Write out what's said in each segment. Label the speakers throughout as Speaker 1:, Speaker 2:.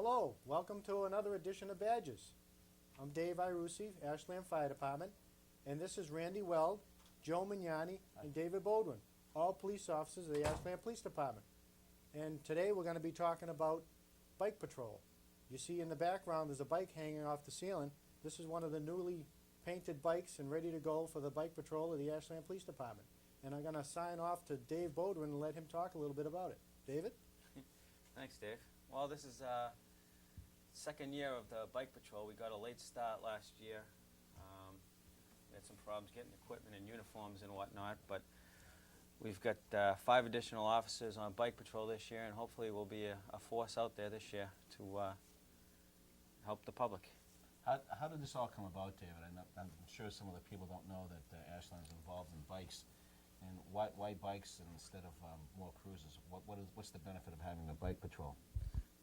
Speaker 1: Hello, welcome to another edition of Badges. I'm Dave Irucci, Ashland Fire Department, and this is Randy Weld, Joe Mignani, and David Bodwin, all police officers of the Ashland Police Department. And today we're going to be talking about bike patrol. You see in the background there's a bike hanging off the ceiling. This is one of the newly painted bikes and ready to go for the bike patrol of the Ashland Police Department. And I'm going to sign off to Dave Bodwin and let him talk a little bit about it. David?
Speaker 2: Thanks, Dave. Well, this is second year of the bike patrol. We got a late start last year. We had some problems getting equipment and uniforms and whatnot, but we've got 5 additional officers on bike patrol this year, and hopefully we'll be a force out there this year to help the public.
Speaker 3: How did this all come about, David? I'm sure some of the people don't know that Ashland's involved in bikes. And why bikes instead of more cruisers? What's the benefit of having a bike patrol?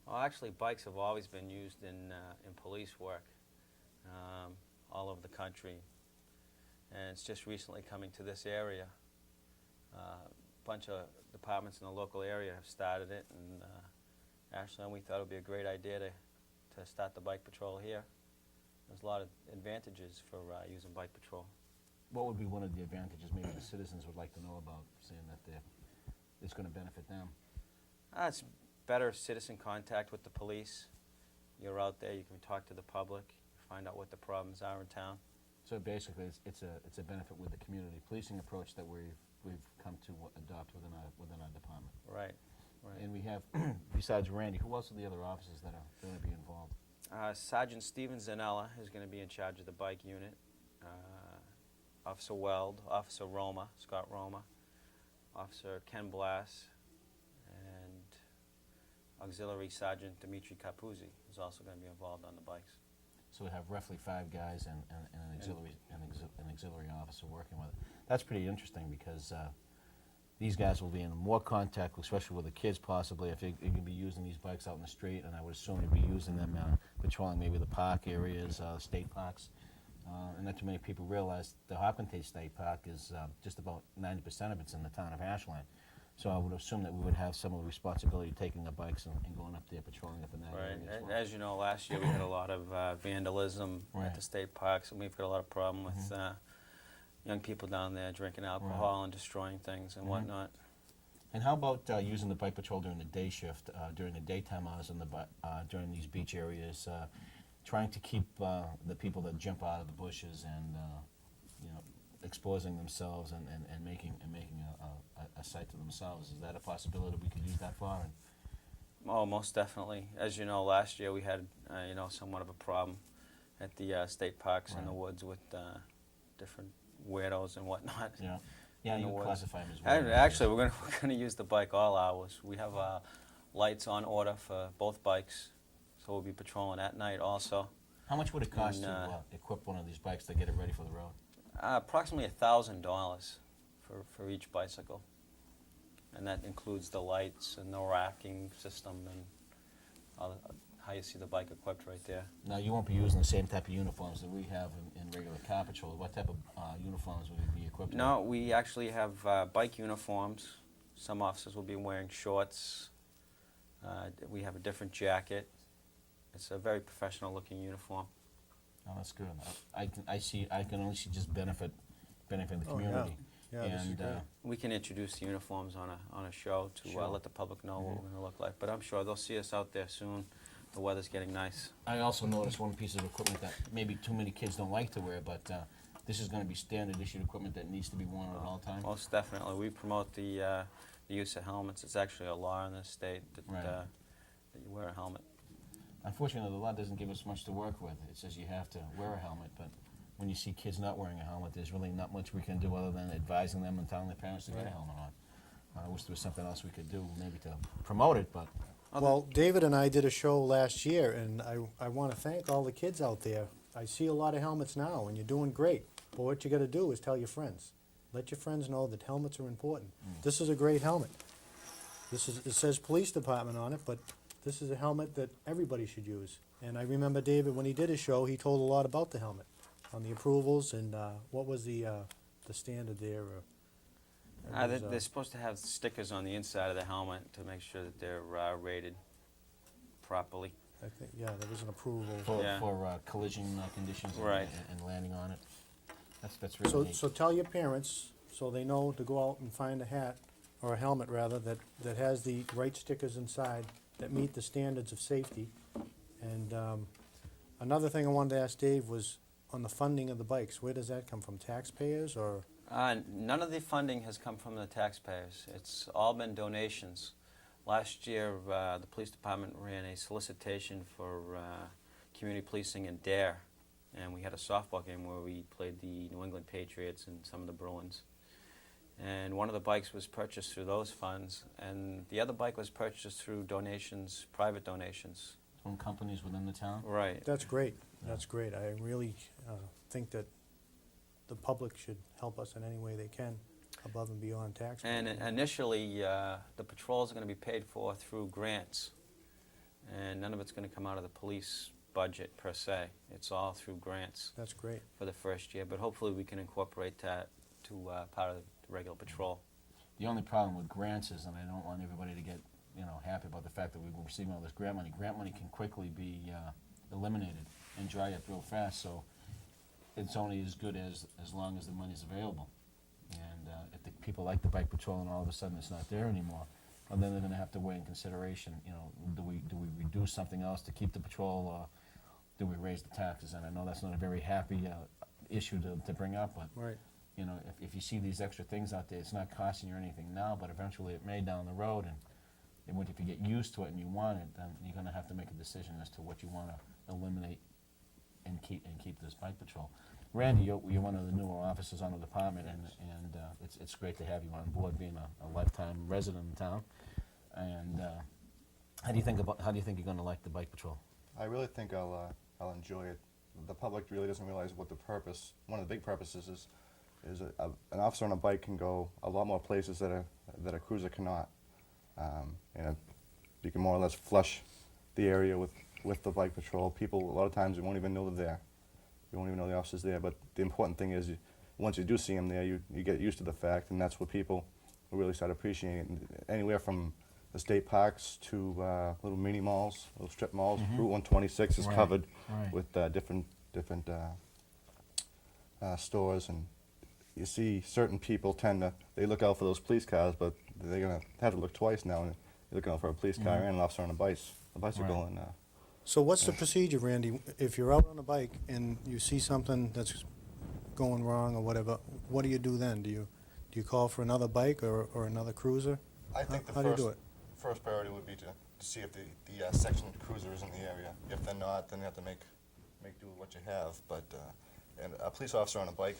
Speaker 2: Well, actually, bikes have always been used in police work all over the country, and it's just recently coming to this area. A bunch of departments in the local area have started it, and Ashland, we thought it would be a great idea to start the bike patrol here. There's a lot of advantages for using bike patrol.
Speaker 3: What would be one of the advantages maybe the citizens would like to know about, saying that it's going to benefit them?
Speaker 2: It's better citizen contact with the police. You're out there, you can talk to the public, find out what the problems are in town.
Speaker 3: So basically, it's a benefit with the community policing approach that we've come to adopt within our department.
Speaker 2: Right, right.
Speaker 3: And we have, besides Randy, who else are the other officers that are going to be involved?
Speaker 2: Sergeant Steven Zanella is going to be in charge of the bike unit. Officer Weld, Officer Roma, Scott Roma, Officer Ken Blass, and Auxiliary Sergeant Dimitri Capuzzi is also going to be involved on the bikes.
Speaker 3: So we have roughly 5 guys and an auxiliary officer working with it. That's pretty interesting because these guys will be in more contact, especially with the kids possibly, if you can be using these bikes out in the street, and I would assume you'd be using them patrolling maybe the park areas, state parks. And not too many people realize the Hopkins State Park is just about 90% of it's in the town of Ashland. So I would assume that we would have some of the responsibility taking the bikes and going up there patrolling up in that area as well.
Speaker 2: As you know, last year we had a lot of vandalism at the state parks, and we've had a lot of problem with young people down there drinking alcohol and destroying things and whatnot.
Speaker 3: And how about using the bike patrol during the day shift, during the daytime hours during these beach areas, trying to keep the people that jump out of the bushes and exposing themselves and making a sight to themselves? Is that a possibility we could use that for?
Speaker 2: Oh, most definitely. As you know, last year we had somewhat of a problem at the state parks in the woods with different weirdos and whatnot.
Speaker 3: Yeah, you classify them as weirdos.
Speaker 2: Actually, we're going to use the bike all hours. We have lights on order for both bikes, so we'll be patrolling at night also.
Speaker 3: How much would it cost to equip one of these bikes to get it ready for the road?
Speaker 2: Approximately $1,000 for each bicycle, and that includes the lights and the racking system and how you see the bike equipped right there.
Speaker 3: Now, you won't be using the same type of uniforms that we have in regular car patrol. What type of uniforms will you be equipped with?
Speaker 2: No, we actually have bike uniforms. Some officers will be wearing shorts. We have a different jacket. It's a very professional looking uniform.
Speaker 3: Oh, that's good. I can only see just benefit the community.
Speaker 1: Yeah,
Speaker 3: and
Speaker 2: we can introduce the uniforms on a show to let the public know what we're going to look like. But I'm sure they'll see us out there soon. The weather's getting nice.
Speaker 3: I also noticed one piece of equipment that maybe too many kids don't like to wear, but this is going to be standard issued equipment that needs to be worn at all times.
Speaker 2: Most definitely. We promote the use of helmets. It's actually a law in this state that you wear a helmet.
Speaker 3: Unfortunately, the law doesn't give us much to work with. It says you have to wear a helmet, but when you see kids not wearing a helmet, there's really not much we can do other than advising them and telling their parents to get a helmet on. I wish there was something else we could do, maybe to promote it, but...
Speaker 1: Well, David and I did a show last year, and I want to thank all the kids out there. I see a lot of helmets now, and you're doing great. But what you got to do is tell your friends. Let your friends know that helmets are important. This is a great helmet. It says police department on it, but this is a helmet that everybody should use. And I remember David, when he did his show, he told a lot about the helmet, on the approvals and what was the standard there.
Speaker 2: They're supposed to have stickers on the inside of the helmet to make sure that they're rated properly.
Speaker 1: I think, yeah, there was an approval.
Speaker 3: for,
Speaker 2: Yeah.
Speaker 3: collision conditions and,
Speaker 2: Right.
Speaker 3: and landing on it. That's really
Speaker 1: So,
Speaker 3: neat.
Speaker 1: so tell your parents, so they know to go out and find a hat, or a helmet rather, that has the right stickers inside that meet the standards of safety. And, another thing I wanted to ask Dave was on the funding of the bikes, where does that come from, taxpayers or?
Speaker 2: None of the funding has come from the taxpayers. It's all been donations. Last year, the police department ran a solicitation for community policing in Dare, and we had a softball game where we played the New England Patriots and some of the Bruins. And one of the bikes was purchased through those funds, and the other bike was purchased through donations, private donations.
Speaker 3: From companies within the town.
Speaker 2: Right.
Speaker 1: That's great, that's great. I really think that the public should help us in any way they can, above and beyond tax.
Speaker 2: And initially, the patrols are going to be paid for through grants, and none of it's going to come out of the police budget per se. It's all through grants
Speaker 1: That's great.
Speaker 2: for the first year, but hopefully we can incorporate that to part of the regular patrol.
Speaker 3: The only problem with grants is, and I don't want everybody to get, happy about the fact that we're receiving all this grant money. Grant money can quickly be eliminated and dry up real fast, so it's only as good as long as the money's available. And if the people like the bike patrol and all of a sudden it's not there anymore, well, then they're going to have to weigh in consideration, do we reduce something else to keep the patrol, or do we raise the taxes? And I know that's not a very happy issue to bring up, but
Speaker 1: Right.
Speaker 3: if you see these extra things out there, it's not costing you anything now, but eventually it may down the road. And if you get used to it and you want it, then you're going to have to make a decision as to what you want to eliminate and keep this bike patrol. Randy, you're one of the newer officers on the department, and it's great to have you on board, being a lifetime resident in town. And how do you think you're going to like the bike patrol?
Speaker 4: I really think I'll enjoy it. The public really doesn't realize what the purpose, one of the big purposes is an officer on a bike can go a lot more places that a cruiser cannot. You can more or less flush the area with the bike patrol. People, a lot of times, you won't even know they're there. You won't even know the officer's there, but the important thing is, once you do see them there, you get used to the fact, and that's what people really start appreciating. Anywhere from the state parks to little mini malls, little strip malls. Route 126 is
Speaker 3: Right,
Speaker 4: covered
Speaker 3: right.
Speaker 4: with different stores, and you see certain people they look out for those police cars, but they're going to have to look twice now, and you're looking out for a police car and an officer on a bicycle.
Speaker 3: Right.
Speaker 4: And
Speaker 1: So what's the procedure, Randy? If you're out on a bike and you see something that's going wrong or whatever, what do you do then? Do you call for another bike or another cruiser?
Speaker 4: I think
Speaker 1: How do you do it?
Speaker 4: first priority would be to see if the section cruiser is in the area. If they're not, then you have to make do with what you have. But and a police officer on a bike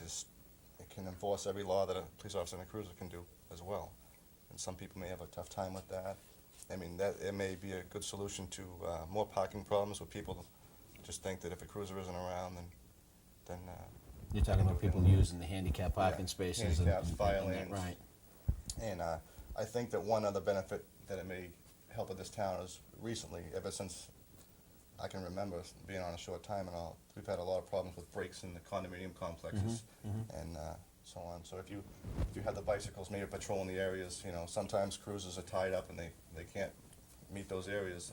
Speaker 4: can enforce every law that a police officer in a cruiser can do as well. And some people may have a tough time with that. I mean, it may be a good solution to more parking problems, where people just think that if a cruiser isn't around, then
Speaker 3: You're talking about people using the handicap parking spaces.
Speaker 4: handicaps, fire
Speaker 3: and that,
Speaker 4: lanes.
Speaker 3: right.
Speaker 4: And I think that one other benefit that it may help with this town is recently, ever since I can remember being on a short time and all, we've had a lot of problems with brakes in the condominium complexes and so on. So if you have the bicycles maybe patrolling the areas, sometimes cruisers are tied up and they can't meet those areas.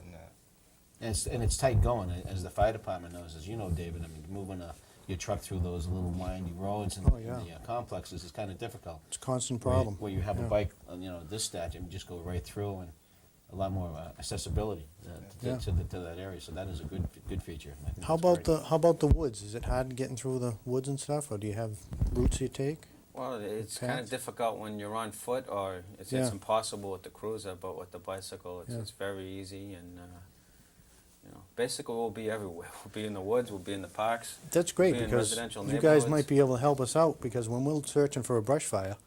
Speaker 3: And it's tight going, as the fire department knows, as you know, David. I mean, moving your truck through those little windy roads and
Speaker 1: Oh, yeah.
Speaker 3: the complexes is kind of difficult.
Speaker 1: It's a constant problem.
Speaker 3: Where you have a
Speaker 1: Yeah.
Speaker 3: bike, this statute, and just go right through, and a lot more accessibility
Speaker 1: Yeah.
Speaker 3: to that area. So that is a good feature. I think
Speaker 1: How
Speaker 3: that's
Speaker 1: about
Speaker 3: great.
Speaker 1: how about the woods? Is it hard getting through the woods and stuff, or do you have routes you take?
Speaker 2: Well, it's kind of
Speaker 1: Paths?
Speaker 2: difficult when you're on foot, or it's
Speaker 1: Yeah.
Speaker 2: impossible with the cruiser, but with the bicycle,
Speaker 1: Yeah.
Speaker 2: it's very easy. And basically, we'll be everywhere. We'll be in the woods. We'll be in the parks.
Speaker 1: That's great,
Speaker 2: Be in
Speaker 1: because
Speaker 2: residential
Speaker 1: you guys
Speaker 2: neighborhoods.
Speaker 1: might be able to help us out, because when we're searching for a brush fire,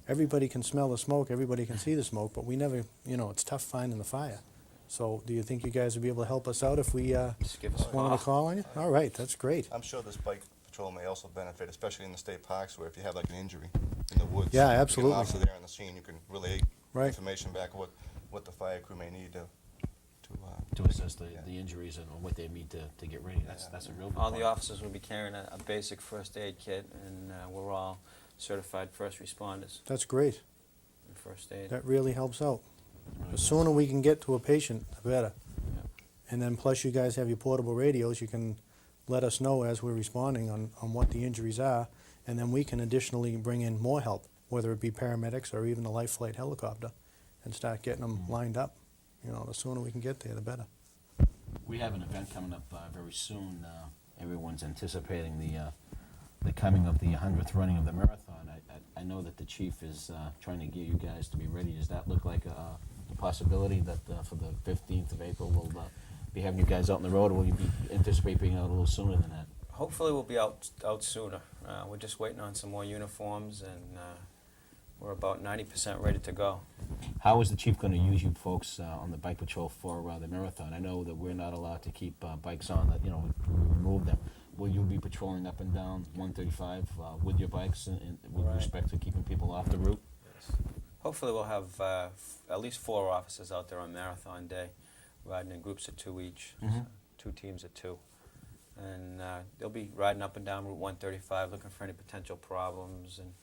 Speaker 1: everybody can smell the smoke, everybody can see the smoke, but we never, it's tough finding the fire. So do you think you guys would be able to help us out if we
Speaker 2: Just give us a
Speaker 1: wanted
Speaker 2: call.
Speaker 1: to call on you? All right, that's great.
Speaker 4: I'm sure this bike patrol may also benefit, especially in the state parks, where if you have like an injury in the woods.
Speaker 1: Yeah,
Speaker 4: you get
Speaker 1: absolutely.
Speaker 4: an officer there on the scene, you can relay
Speaker 1: Right.
Speaker 4: information back what the fire crew may need to
Speaker 3: To assess the
Speaker 4: Yeah.
Speaker 3: injuries and what they need to get ready. That's a real good
Speaker 2: All
Speaker 3: point.
Speaker 2: the officers will be carrying a basic first aid kit, and we're all certified first responders
Speaker 1: That's great.
Speaker 2: in first aid.
Speaker 1: That really helps out.
Speaker 3: Really
Speaker 1: The
Speaker 3: does.
Speaker 1: sooner we can get to a patient, the better. And then plus you guys have your portable radios, you can let us know as we're responding on what the injuries are, and then we can additionally bring in more help, whether it be paramedics or even a life flight helicopter, and start getting them lined up. You know, the sooner we can get there, the better.
Speaker 3: We have an event coming up very soon. Everyone's anticipating the coming of the 100th running of the marathon. I know that the chief is trying to get you guys to be ready. Does that look like a possibility that for the 15th of April we'll be having you guys out on the road, or will you be anticipate being out a little sooner than that?
Speaker 2: Hopefully we'll be out sooner. We're just waiting on some more uniforms, and we're about 90% ready to go.
Speaker 3: How is the chief going to use you folks on the bike patrol for the marathon? I know that we're not allowed to keep bikes on, that, you know, we remove them. Will you be patrolling up and down 135 with your bikes and with
Speaker 2: Right.
Speaker 3: respect to keeping people off the route?
Speaker 2: Hopefully we'll have at least 4 officers out there on marathon day, riding in groups of 2 each,
Speaker 3: Mhm.
Speaker 2: so 2 teams of 2. And they'll be riding up and down Route 135 looking for any potential problems and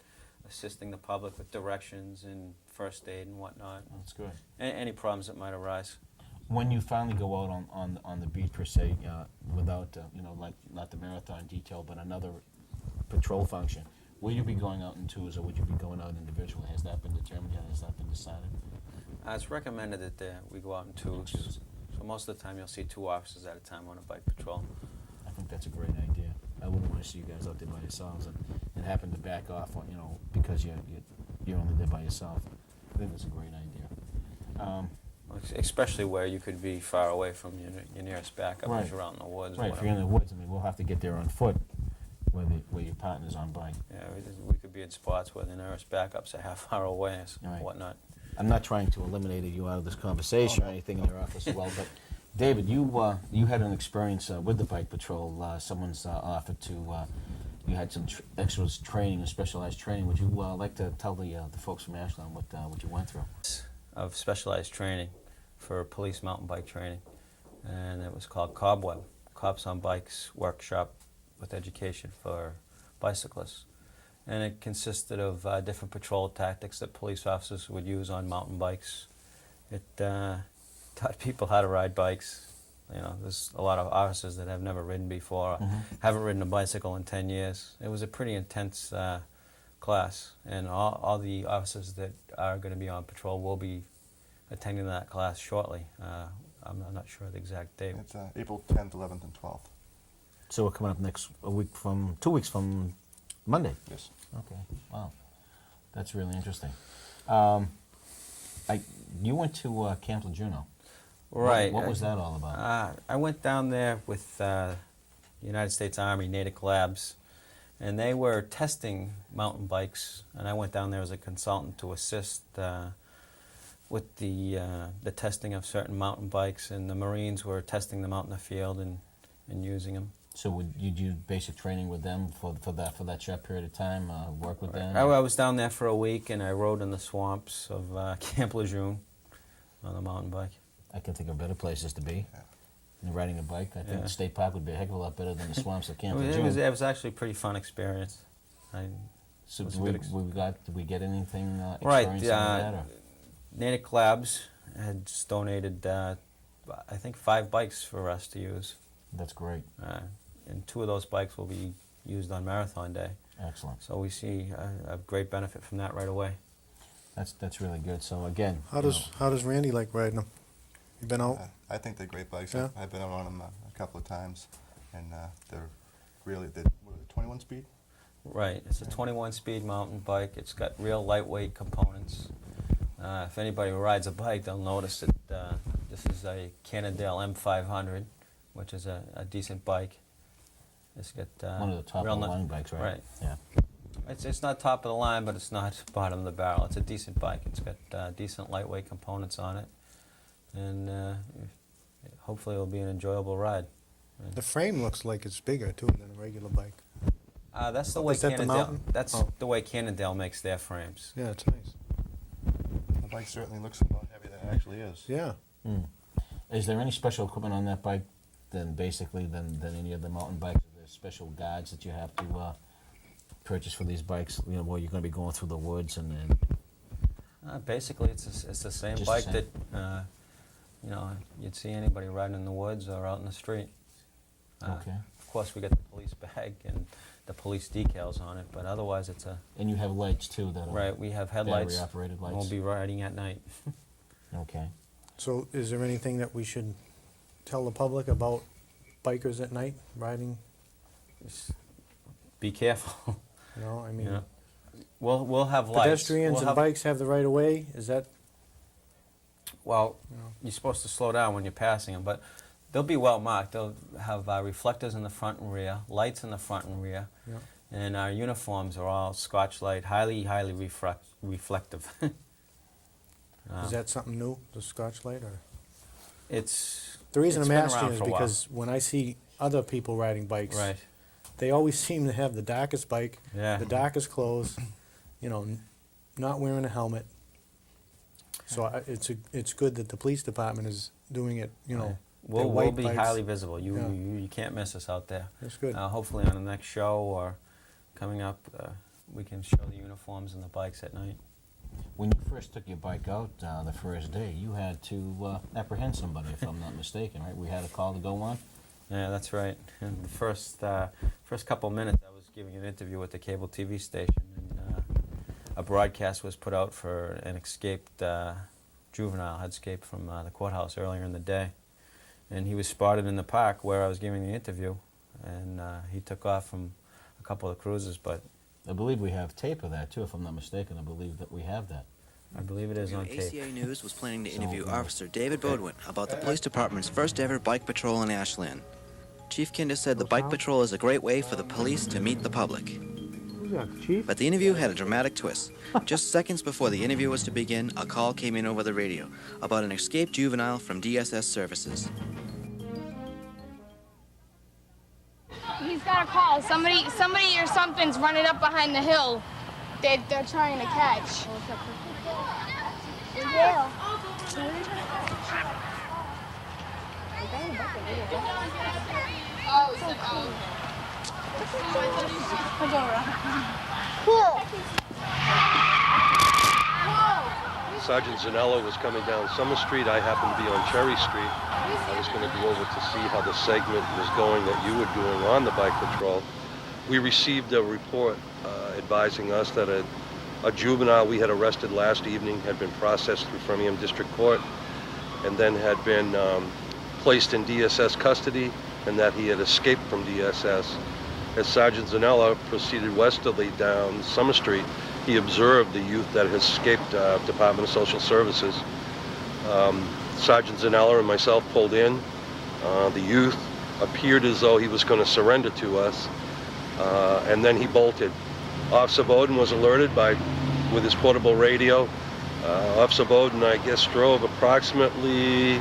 Speaker 2: assisting the public with directions and first aid and whatnot.
Speaker 3: That's good.
Speaker 2: Any problems that might arise.
Speaker 3: When you finally go out on the beat per se, without you know, like not the marathon detail, but another patrol function, will you be going out in twos or would you be going out individually? Has that been determined yet? Has that been decided?
Speaker 2: It's recommended that we go out in twos. So most of the time you'll see 2 officers at a time on a bike patrol.
Speaker 3: I think that's a great idea. I wouldn't want to see you guys out there by yourselves and happen to back off, on, you know, because you're only there by yourself. I think that's a great idea.
Speaker 2: Especially where you could be far away from your nearest backup
Speaker 3: Right.
Speaker 2: if you're out in the woods.
Speaker 3: Right, if
Speaker 2: whatever.
Speaker 3: you're in the woods, I mean, we'll have to get there on foot where your partner's on bike.
Speaker 2: Yeah, we could be in spots where the nearest backups are half hour away and
Speaker 3: Right.
Speaker 2: whatnot.
Speaker 3: I'm not trying to eliminate you out of this conversation or anything in your office as well, but David, you had an experience with the bike patrol. Someone's offered to, you had some extra training, specialized training. Would you like to tell the folks from Ashland what you went through?
Speaker 2: Of specialized training for police mountain bike training, and it was called Cobweb, Cops on Bikes Workshop with Education for Bicyclists. And it consisted of different patrol tactics that police officers would use on mountain bikes. It taught people how to ride bikes. You know, there's a lot of officers that have never ridden before, haven't ridden a bicycle in 10 years. It was a pretty intense class, and all the officers that are going to be on patrol will be attending that class shortly. I'm not sure the exact date.
Speaker 4: It's April 10th, 11th, and 12th.
Speaker 3: So we're coming up next 2 weeks from Monday.
Speaker 4: Yes.
Speaker 3: Okay. Wow, that's really interesting. You went to Camp Lejuno.
Speaker 2: Right.
Speaker 3: What was that all about?
Speaker 2: I went down there with the United States Army Natick Labs, and they were testing mountain bikes, and I went down there as a consultant to assist with the testing of certain mountain bikes, and the Marines were testing them out in the field and using them.
Speaker 3: So you do basic training with them for that short period of time? Work with them?
Speaker 2: I was down there for a week, and I rode in the swamps of Camp Lejeune on a mountain bike.
Speaker 3: I can think of better places to be.
Speaker 4: Yeah.
Speaker 3: And riding a bike, I think
Speaker 2: Yeah.
Speaker 3: the state park would be a heck of a lot better than the swamps at Camp
Speaker 2: It
Speaker 3: Lejeune.
Speaker 2: was actually a pretty fun experience.
Speaker 3: So
Speaker 2: it was a
Speaker 3: did
Speaker 2: good
Speaker 3: we get anything
Speaker 2: Right,
Speaker 3: experience out of that? Or?
Speaker 2: Natick Labs had donated, I think, 5 bikes for us to use.
Speaker 3: That's great.
Speaker 2: And 2 of those bikes will be used on Marathon Day.
Speaker 3: Excellent.
Speaker 2: So we see a great benefit from that right away.
Speaker 3: That's really good. So again,
Speaker 1: How does Randy like riding them? You been out?
Speaker 4: I think they're great bikes.
Speaker 1: Yeah.
Speaker 4: I've been out on them a couple of times, and they're really, what is it, 21 speed?
Speaker 2: Right, it's a 21-speed mountain bike. It's got real lightweight components. If anybody rides a bike, they'll notice that this is a Cannondale M500, which is a decent bike. It's got
Speaker 3: one of the top
Speaker 2: real
Speaker 3: of the
Speaker 2: ni-
Speaker 3: line bikes, right?
Speaker 2: Right.
Speaker 3: Yeah.
Speaker 2: It's not top of the line, but it's not bottom of the barrel. It's a decent bike. It's got decent lightweight components on it, and hopefully it'll be an enjoyable ride.
Speaker 1: The frame looks like it's bigger too than a regular bike.
Speaker 2: That's the way
Speaker 1: Is that the
Speaker 2: Cannondale.
Speaker 1: mountain?
Speaker 2: That's
Speaker 1: Oh.
Speaker 2: the way Cannondale makes their frames.
Speaker 1: Yeah, it's nice.
Speaker 4: The bike certainly looks a lot heavier than it actually is.
Speaker 1: Yeah.
Speaker 3: Mm. Is there any special equipment on that bike than any of the mountain bikes? Are there special guides that you have to purchase for these bikes? You know, where you're going to be going through the woods and then.
Speaker 2: Basically, it's the same
Speaker 3: Just the
Speaker 2: bike
Speaker 3: same.
Speaker 2: that you know, you'd see anybody riding in the woods or out in the street.
Speaker 3: Okay.
Speaker 2: Of course, we got the police bag and the police decals on it, but otherwise it's a,
Speaker 3: And you have lights too that are
Speaker 2: right, we have headlights.
Speaker 3: battery-operated
Speaker 2: and
Speaker 3: lights?
Speaker 2: We'll be riding at night.
Speaker 3: Okay.
Speaker 1: So is there anything that we should tell the public about bikers at night riding?
Speaker 2: Just be careful.
Speaker 1: You know, I mean,
Speaker 2: Yeah. We'll have lights.
Speaker 1: pedestrians
Speaker 2: We'll
Speaker 1: and
Speaker 2: have-
Speaker 1: bikes have the right of way, is that,
Speaker 2: Well,
Speaker 1: you know?
Speaker 2: you're supposed to slow down when you're passing them, but they'll be well marked. They'll have reflectors in the front and rear, lights in the front and rear,
Speaker 1: Yeah.
Speaker 2: and our uniforms are all Scotch Light, highly reflective.
Speaker 1: Is that something new, the Scotch light, or?
Speaker 2: It's
Speaker 1: The reason
Speaker 2: it's
Speaker 1: I'm
Speaker 2: been
Speaker 1: asking
Speaker 2: around
Speaker 1: is
Speaker 2: for a while.
Speaker 1: because when I see other people riding bikes,
Speaker 2: Right.
Speaker 1: they always seem to have the darkest bike,
Speaker 2: Yeah.
Speaker 1: the darkest clothes, you know, not wearing a helmet. So it's good that the police department is doing it, you know.
Speaker 2: We'll,
Speaker 1: their
Speaker 2: we'll
Speaker 1: white
Speaker 2: be
Speaker 1: bikes.
Speaker 2: highly visible.
Speaker 1: Yeah.
Speaker 2: You can't miss us out there.
Speaker 1: That's good.
Speaker 2: Hopefully on the next show or coming up, we can show the uniforms and the bikes at night.
Speaker 3: When you first took your bike out the first day, you had to apprehend somebody, if I'm not mistaken, right? We had a call to go on?
Speaker 2: Yeah, that's right. And the first couple of minutes, I was giving an interview with the cable TV station, and a broadcast was put out for an escaped juvenile, had escaped from the courthouse earlier in the day. And he was spotted in the park where I was giving the interview, and he took off from a couple of cruisers, but
Speaker 3: I believe we have tape of that too, if I'm not mistaken. I believe that we have that.
Speaker 2: I believe it is on tape.
Speaker 5: ACA News was planning to
Speaker 3: So,
Speaker 5: interview
Speaker 3: uh,
Speaker 5: Officer David Bodwin about the police department's first ever bike patrol in Ashland. Chief Kinder said the bike patrol is a great way for the police to meet the public.
Speaker 1: Who's that, Chief?
Speaker 5: But the interview had a dramatic twist. Just seconds before the interview was to begin, a call came in over the radio about an escaped juvenile from DSS services.
Speaker 6: He's got a call. Somebody or something's running up behind the hill. They're trying to catch. Yeah.
Speaker 7: Sergeant Zanello was coming down Summer Street. I happened to be on Cherry Street. I was going to go over to see how the segment was going that you were doing on the bike patrol. We received a report advising us that a juvenile we had arrested last evening had been processed through Framingham District Court and then had been placed in DSS custody, and that he had escaped from DSS. As Sergeant Zanella proceeded westerly down Summer Street, he observed the youth that had escaped Department of Social Services. Sergeant Zanella and myself pulled in. The youth appeared as though he was going to surrender to us, and then he bolted. Officer Bowden was alerted with his portable radio. Officer Bowden, I guess, drove approximately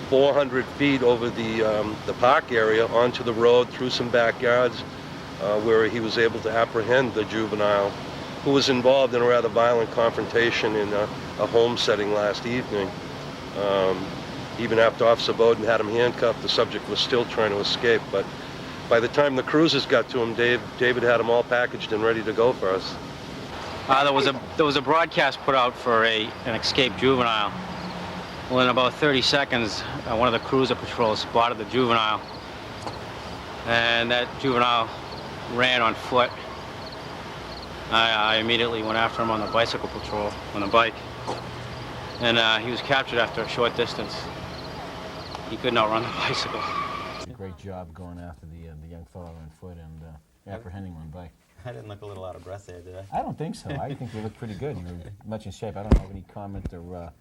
Speaker 7: 400 feet over the park area onto the road through some backyards where he was able to apprehend the juvenile who was involved in a rather violent confrontation in a home setting last evening. Even after Officer Bowden had him handcuffed, the subject was still trying to escape, but by the time the cruisers got to him, David had them all packaged and ready to go for us.
Speaker 8: There was a broadcast put out for an escaped juvenile. Well, in about 30 seconds, one of the cruiser patrols spotted the juvenile, and that juvenile ran on foot. I immediately went after him on the bicycle patrol, on the bike, and he was captured after a short distance. He couldn't outrun the bicycle.
Speaker 3: It's a great job going after the young fellow on foot and apprehending one bike.
Speaker 2: I didn't look a little out of breath there, did I?
Speaker 3: I don't think so. I think you look pretty good. You're much in shape. I don't have any comment or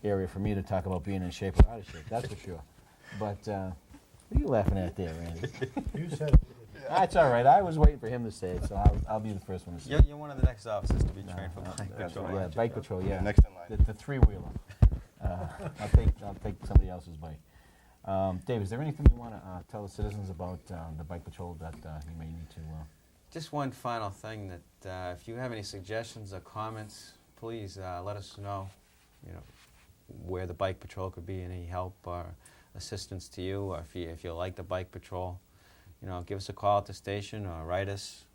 Speaker 3: area for me to talk about being in shape or out of shape, that's for sure. But what are you laughing at there, Randy?
Speaker 1: You said it.
Speaker 3: That's all right. I was waiting for him to say it, so I'll be the first one to say it.
Speaker 2: You're one of the next officers to be trained for bike
Speaker 3: That's
Speaker 2: patrol.
Speaker 3: right, yeah,
Speaker 2: aren't you?
Speaker 3: bike patrol, yeah.
Speaker 4: Next in line.
Speaker 3: The three-wheeler. I'll take somebody else's bike. Dave, is there anything you want to tell the citizens about the bike patrol that you may need to?
Speaker 2: Just one final thing, that if you have any suggestions or comments, please let us know. You know, where the bike patrol could be any help or assistance to you, or if you like the bike patrol, you know, give us a call at the station or write us.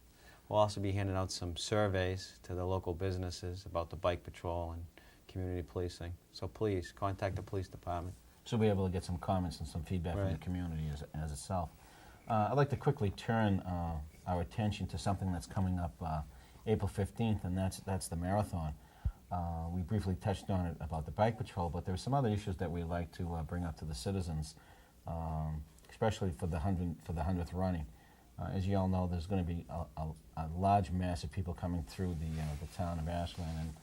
Speaker 2: We'll also be handing out some surveys to the local businesses about the bike patrol and community policing. So please, contact the police department.
Speaker 3: So we'll be able to get some comments and some feedback from the
Speaker 2: Right.
Speaker 3: community as itself. I'd like to quickly turn our attention to something that's coming up April 15th, and that's the marathon. We briefly touched on it about the bike patrol, but there's some other issues that we'd like to bring up to the citizens, especially for the 100th running. As you all know, there's going to be a large mass of people coming through the town of Ashland, and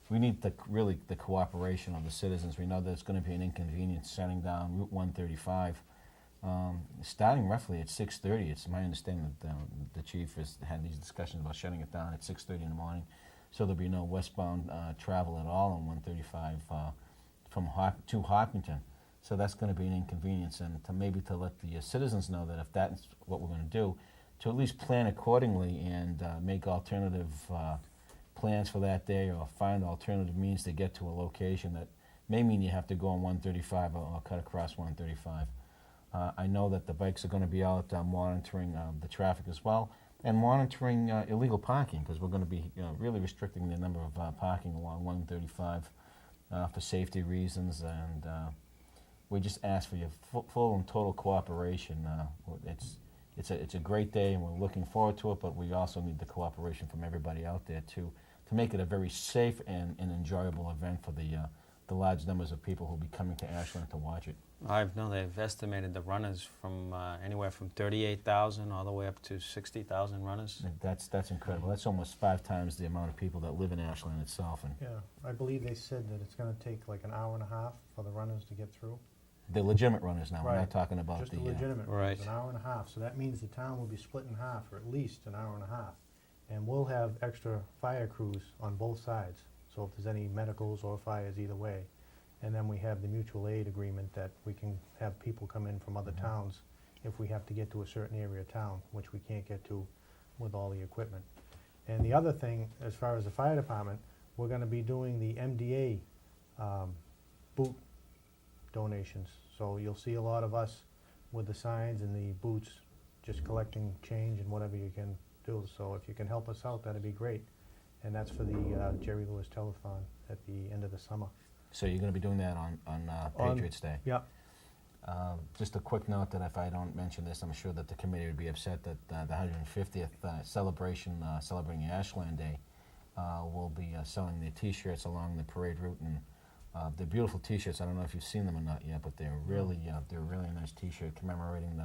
Speaker 3: we need really the cooperation of the citizens. We know there's going to be an inconvenience shutting down Route 135, starting roughly at 6:30. It's my understanding that the chief has had these discussions about shutting it down at 6:30 in the morning, so there'll be no westbound travel at all on 135 to Hopkinton. So that's going to be an inconvenience, and maybe to let the citizens know that if that's what we're going to do, to at least plan accordingly and make alternative plans for that day, or find alternative means to get to a location that may mean you have to go on 135 or cut across 135. I know that the bikes are going to be out monitoring the traffic as well, and monitoring illegal parking, because we're going to be really restricting the number of parking along 135 for safety reasons, and we just ask for your full and total cooperation. It's a great day, and we're looking forward to it, but we also need the cooperation from everybody out there to make it a very safe and enjoyable event for the large numbers of people who will be coming to Ashland to watch it.
Speaker 2: I know they've estimated the runners from anywhere from 38,000 all the way up to 60,000 runners.
Speaker 3: That's incredible. That's almost 5 times the amount of people that live in Ashland itself. And
Speaker 1: Yeah, I believe they said that it's gonna take like an hour and a half for the runners to get through.
Speaker 3: they're legitimate runners now. We're
Speaker 1: Right.
Speaker 3: not talking about
Speaker 1: Just
Speaker 3: the
Speaker 1: a legitimate
Speaker 2: Right.
Speaker 1: runners, an hour and a half. So that means the town will be split in half for at least an hour and a half. And we'll have extra fire crews on both sides. So if there's any medicals or fires either way. And then we have the mutual aid agreement that we can have people come in from other towns if we have to get to a certain area of town, which we can't get to with all the equipment. And the other thing, as far as the fire department, we're gonna be doing the MDA boot donations. So you'll see a lot of us with the signs and the boots, just collecting change and whatever you can do. So if you can help us out, that'd be great. And that's for the Jerry Lewis Telethon at the end of the summer.
Speaker 3: So you're going to be doing that on Patriots Day.
Speaker 1: Yeah.
Speaker 3: Just a quick note that if I don't mention this, I'm sure that the committee would be upset that the 150th celebration, celebrating Ashland Day, will be selling the T-shirts along the parade route, and they're beautiful T-shirts. I don't know if you've seen them or not yet, but they're really nice T-shirt commemorating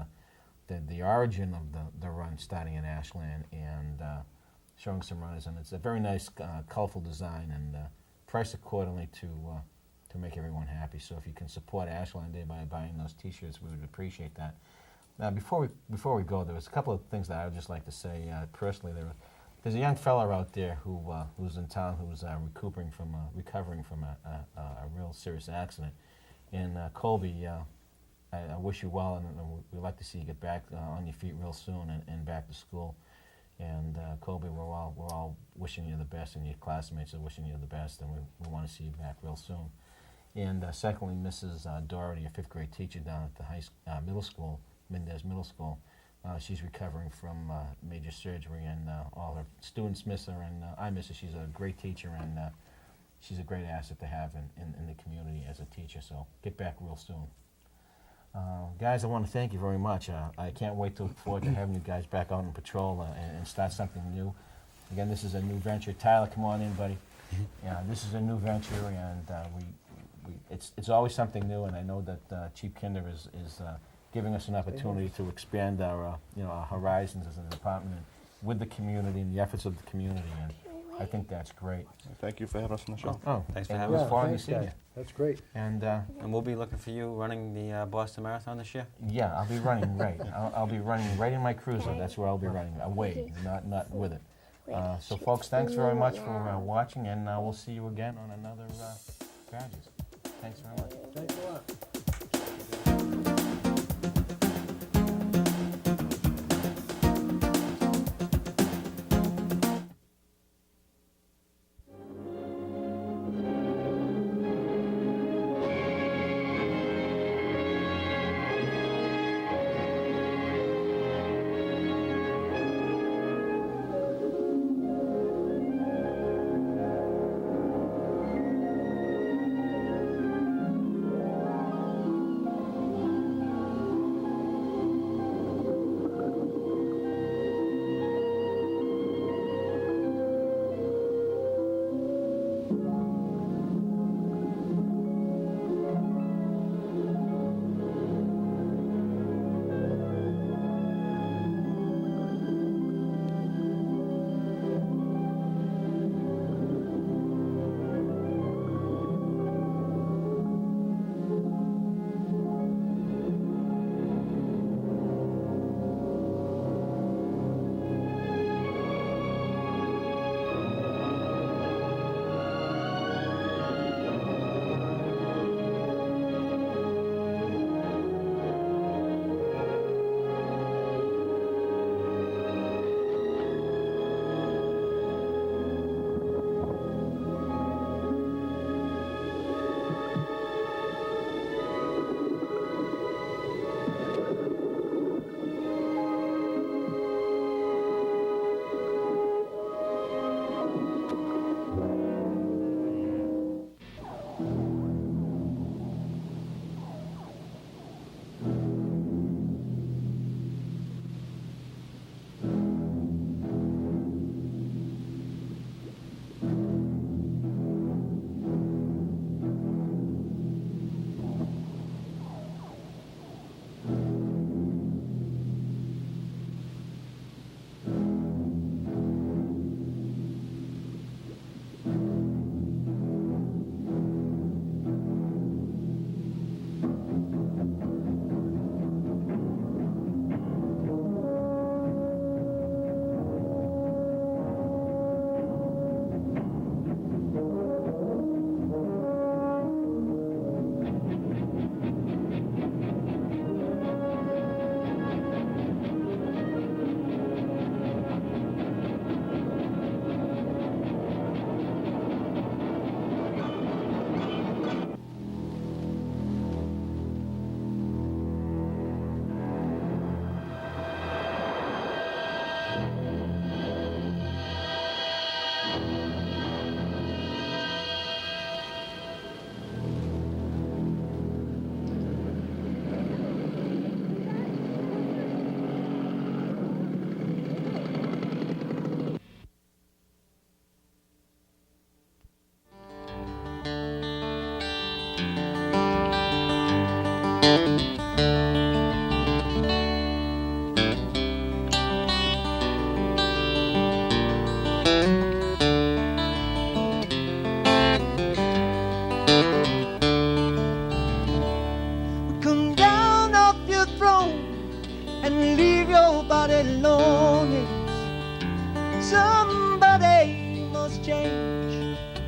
Speaker 3: the origin of the run starting in Ashland, and showing some runners, and it's a very nice, colorful design, and priced accordingly to make everyone happy. So if you can support Ashland Day by buying those T-shirts, we would appreciate that. Now, before we go, there was a couple of things that I would just like to say personally. There's a young fella out there who's in town who's recovering from a real serious accident. And Colby, I wish you well, and we'd like to see you get back on your feet real soon and back to school. And Colby, we're all wishing you the best, and your classmates are wishing you the best, and we want to see you back real soon. And secondly, Mrs. Doherty, a 5th grade teacher down at the middle school, Mendez Middle School, she's recovering from major surgery, and all her students miss her, and I miss her. She's a great teacher, and she's a great asset to have in the community as a teacher. So get back real soon. Guys, I want to thank you very much. I can't wait to look forward to having you guys back out on patrol and start something new. Again, this is a new venture. Tyler, come on in, buddy. Yeah, this is a new venture, and it's always something new. And I know that Chief Kinder is giving us an opportunity to expand our our horizons as a department and with the community and the efforts of the community. And I think that's great.
Speaker 4: Thank you for having us on the show.
Speaker 3: Oh,
Speaker 2: Thanks for
Speaker 3: and
Speaker 2: having
Speaker 3: it
Speaker 2: us.
Speaker 3: was fun to
Speaker 1: thanks,
Speaker 3: see
Speaker 1: guys.
Speaker 3: you.
Speaker 1: That's great.
Speaker 3: And
Speaker 2: And we'll be looking for you running the Boston Marathon this year.
Speaker 3: yeah, I'll be running right. I'll be running right in my cruiser. That's where I'll be running, away, not with it. So, folks, thanks very much for watching, and we'll see you again on another Garages. Thanks very much.
Speaker 1: Thanks a lot.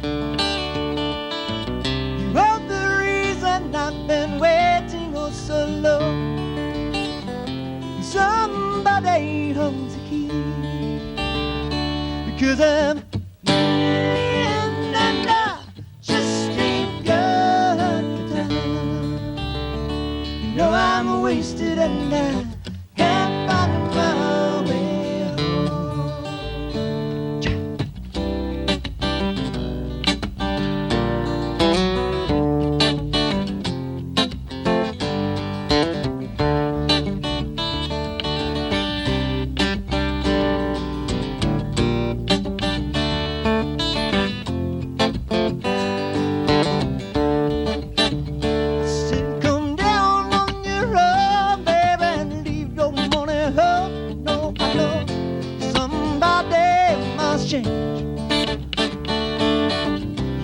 Speaker 9: You are the reason I've been waiting oh so long. Somebody holds the key, because I'm in and I just ain't got the time. You know I'm wasted and I can't find my way home.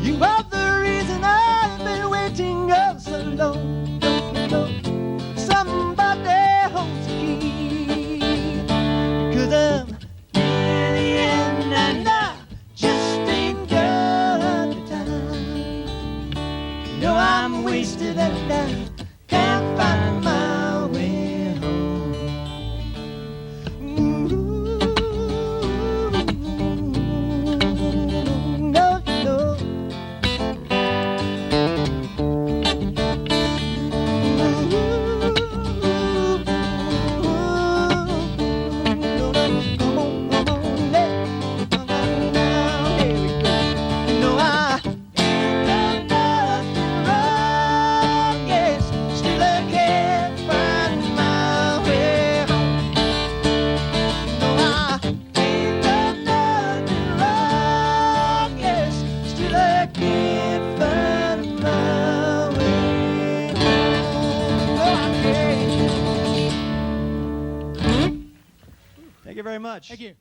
Speaker 9: You are the reason I've been waiting oh so long. Don't you know somebody holds the key? 'Cause I'm in the end and I just ain't got the time. You know I'm wasted and I can't find my way home. Thank you very much.
Speaker 10: Thank you.